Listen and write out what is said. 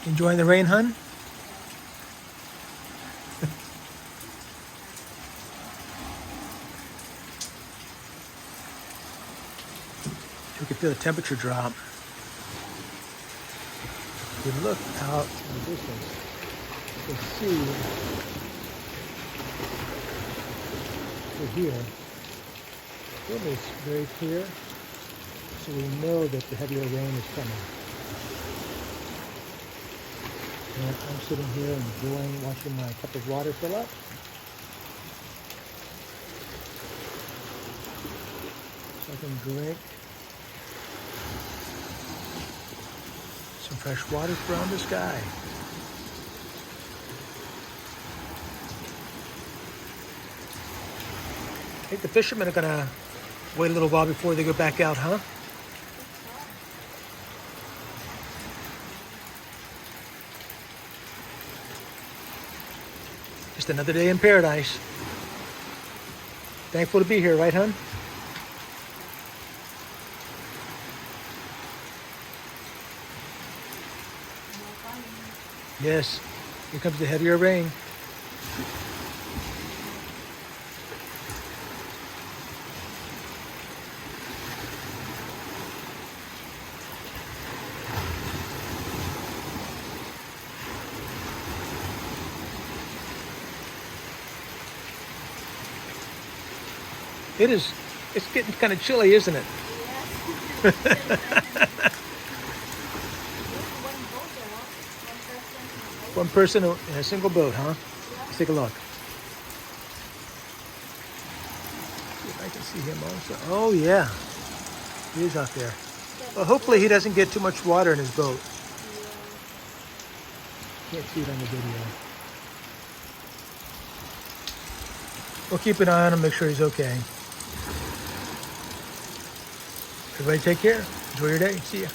Enjoying the rain, hun? You can feel the temperature drop. If you look out in the distance, you can see over here, it is very clear, so we know that the heavier rain is coming. And I'm sitting here enjoying watching my cup of water fill up. So I can drink some fresh water from the sky. I think the fishermen are gonna wait a little while before they go back out, huh? Just another day in paradise. Thankful to be here, right, hun? Yes, here comes the heavier rain. It's getting kind of chilly, isn't it? Yes. One person in a single boat, huh? Let's take a look. See if I can see him also. Oh, yeah. He is out there. Well, hopefully he doesn't get too much water in his boat. Can't see it on the video. We'll keep an eye on him, make sure he's okay. Everybody take care. Enjoy your day. See ya.